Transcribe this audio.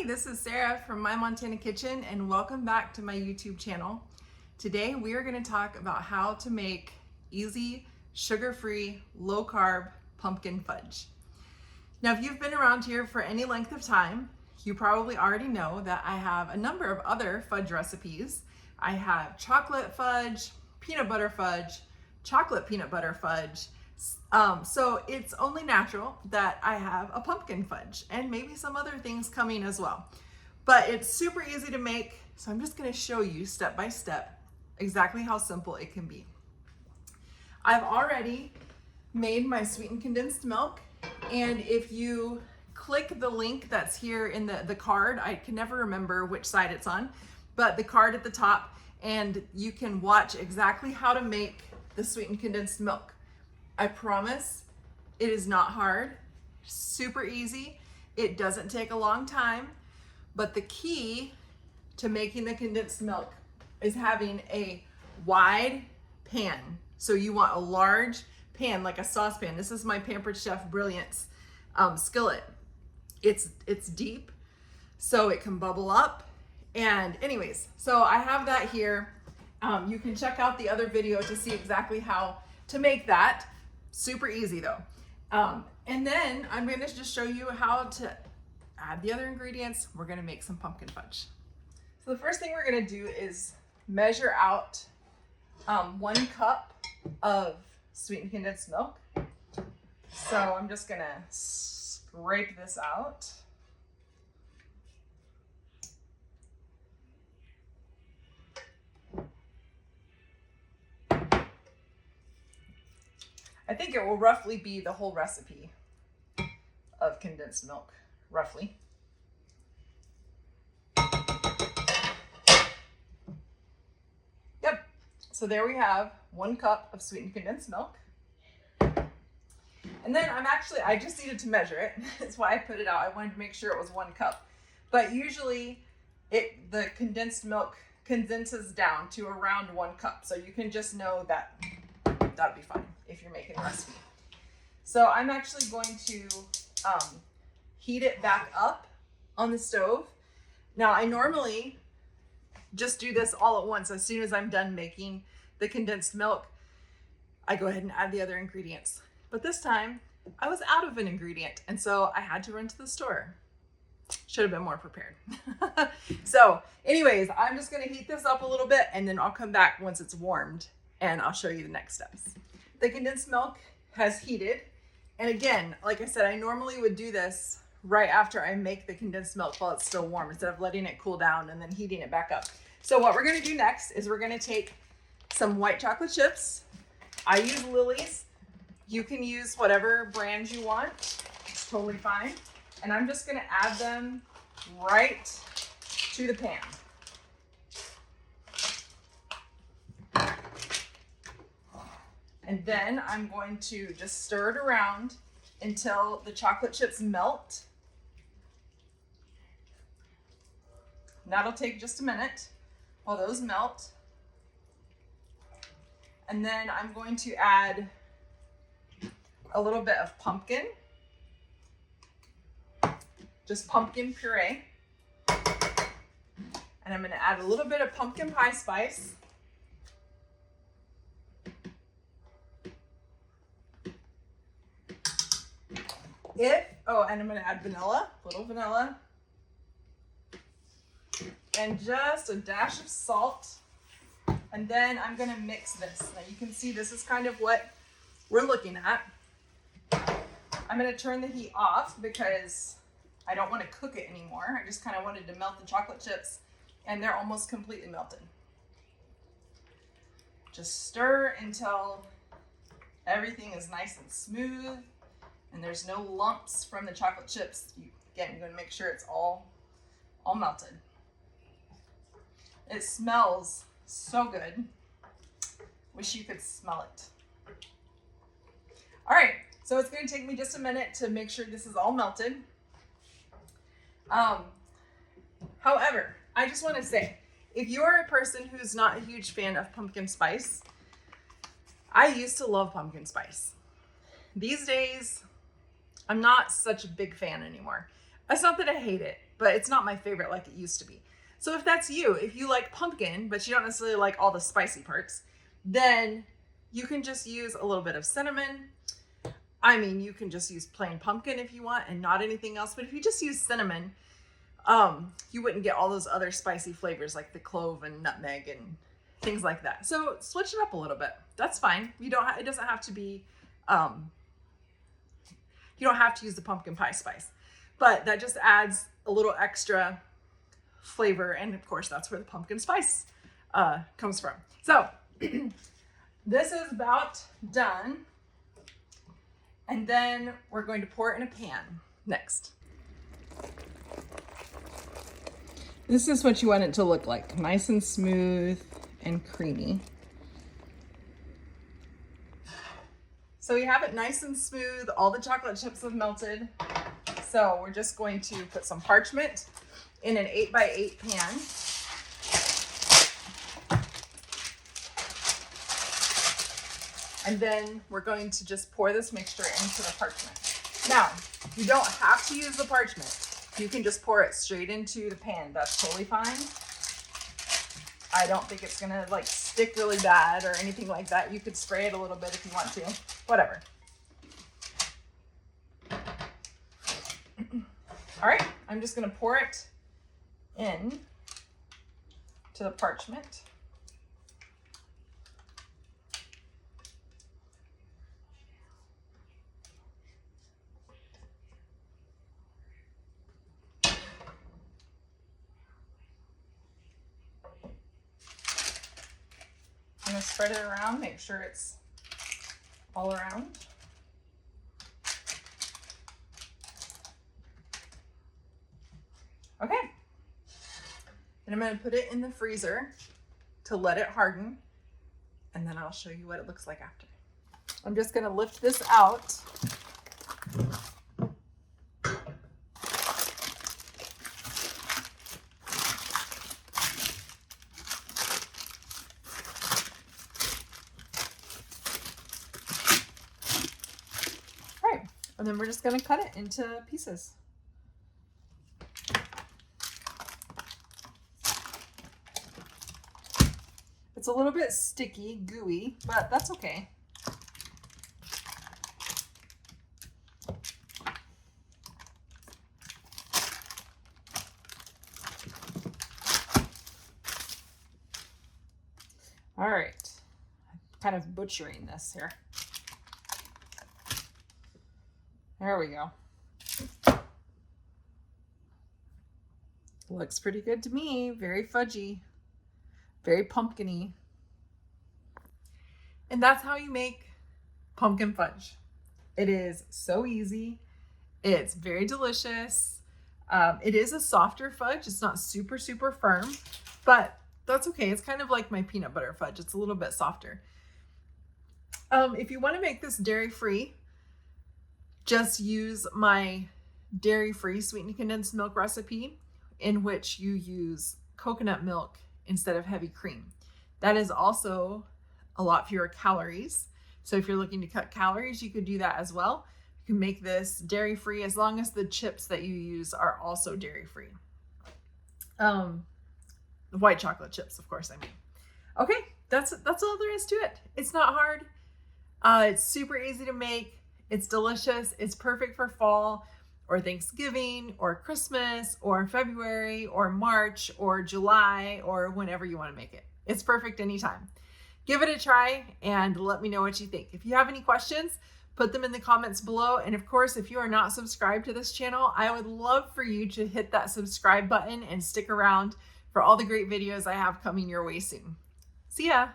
this is Sarah from My Montana Kitchen and welcome back to my YouTube channel. Today we are going to talk about how to make easy, sugar-free, low-carb pumpkin fudge. Now if you've been around here for any length of time, you probably already know that I have a number of other fudge recipes. I have chocolate fudge, peanut butter fudge, chocolate peanut butter fudge. So it's only natural that I have a pumpkin fudge and maybe some other things coming as well. But it's super easy to make, so I'm just going to show you step by step exactly how simple it can be. I've already made my sweetened condensed milk, and if you click the link that's here in the card, I can never remember which side it's on, but the card at the top, and you can watch exactly how to make the sweetened condensed milk. I promise it is not hard, super easy. It doesn't take a long time, but the key to making the condensed milk is having a wide pan. So you want a large pan, like a saucepan. This is my Pampered Chef Brilliance skillet. It's deep, so it can bubble up. And anyways, so I have that here. You can check out the other video to see exactly how to make that. Super easy though. And then I'm going to just show you how to add the other ingredients. We're going to make some pumpkin fudge. So the first thing we're going to do is measure out 1 cup of sweetened condensed milk. So I'm just going to scrape this out. I think it will roughly be the whole recipe of condensed milk, roughly. Yep, so there we have 1 cup of sweetened condensed milk. And then I just needed to measure it. That's why I put it out. I wanted to make sure it was 1 cup. But usually the condensed milk condenses down to around 1 cup. So you can just know that that'll be fine if you're making a recipe. So I'm actually going to heat it back up on the stove. Now I normally just do this all at once. As soon as I'm done making the condensed milk, I go ahead and add the other ingredients. But this time I was out of an ingredient, and so I had to run to the store. Should have been more prepared. So anyways, I'm just gonna heat this up a little bit and then I'll come back once it's warmed and I'll show you the next steps. The condensed milk has heated. And again, like I said, I normally would do this right after I make the condensed milk while it's still warm instead of letting it cool down and then heating it back up. So what we're gonna do next is we're gonna take some white chocolate chips. I use Lily's. You can use whatever brand you want. It's totally fine. And I'm just gonna add them right to the pan. And then I'm going to just stir it around until the chocolate chips melt. And that'll take just a minute while those melt. And then I'm going to add a little bit of pumpkin, just pumpkin puree. And I'm going to add a little bit of pumpkin pie spice. And I'm going to add vanilla, a little vanilla, and just a dash of salt. And then I'm going to mix this. Now you can see this is kind of what we're looking at. I'm going to turn the heat off because I don't want to cook it anymore. I just kind of wanted to melt the chocolate chips, and they're almost completely melted. Just stir until everything is nice and smooth and there's no lumps from the chocolate chips. Again, you're going to make sure it's all melted. It smells so good. Wish you could smell it. All right, so it's going to take me just a minute to make sure this is all melted. However, I just want to say, if you're a person who's not a huge fan of pumpkin spice, I used to love pumpkin spice. These days, I'm not such a big fan anymore. It's not that I hate it. but it's not my favorite like it used to be. So if that's you, if you like pumpkin, but you don't necessarily like all the spicy parts, then you can just use a little bit of cinnamon. I mean, you can just use plain pumpkin if you want and not anything else. But if you just use cinnamon, you wouldn't get all those other spicy flavors like the clove and nutmeg and things like that. So switch it up a little bit. That's fine. You don't. It doesn't have to be. You don't have to use the pumpkin pie spice, but that just adds a little extra flavor. And of course, that's where the pumpkin spice comes from. So this is about done. And then we're going to pour it in a pan next. This is what you want it to look like. Nice and smooth and creamy. So we have it nice and smooth. All the chocolate chips have melted. So we're just going to put some parchment in an 8x8 pan. And then we're going to just pour this mixture into the parchment. Now, you don't have to use the parchment. You can just pour it straight into the pan. That's totally fine. I don't think it's gonna like stick really bad or anything like that. You could spray it a little bit if you want to, whatever. All right, I'm just gonna pour it in to the parchment. I'm gonna spread it around, make sure it's all around. Okay. And I'm gonna put it in the freezer to let it harden, and then I'll show you what it looks like after. I'm just gonna lift this out. And then we're just going to cut it into pieces. It's a little bit sticky, gooey, but that's okay. All right, I'm kind of butchering this here. There we go. Looks pretty good to me. Very fudgy, very pumpkin-y. And that's how you make pumpkin fudge. It is so easy. It's very delicious. It is a softer fudge. It's not super, super firm, but that's okay. It's kind of like my peanut butter fudge. It's a little bit softer. If you want to make this dairy-free, just use my dairy-free sweetened condensed milk recipe, in which you use coconut milk instead of heavy cream. That is also a lot fewer calories. So if you're looking to cut calories, you could do that as well. You can make this dairy-free as long as the chips that you use are also dairy-free. The white chocolate chips, of course, I mean. Okay, that's all there is to it. It's not hard. It's super easy to make. It's delicious. It's perfect for fall or Thanksgiving or Christmas or February or March or July or whenever you want to make it. It's perfect anytime. Give it a try and let me know what you think. If you have any questions, put them in the comments below. And of course, if you are not subscribed to this channel, I would love for you to hit that subscribe button and stick around for all the great videos I have coming your way soon. See ya.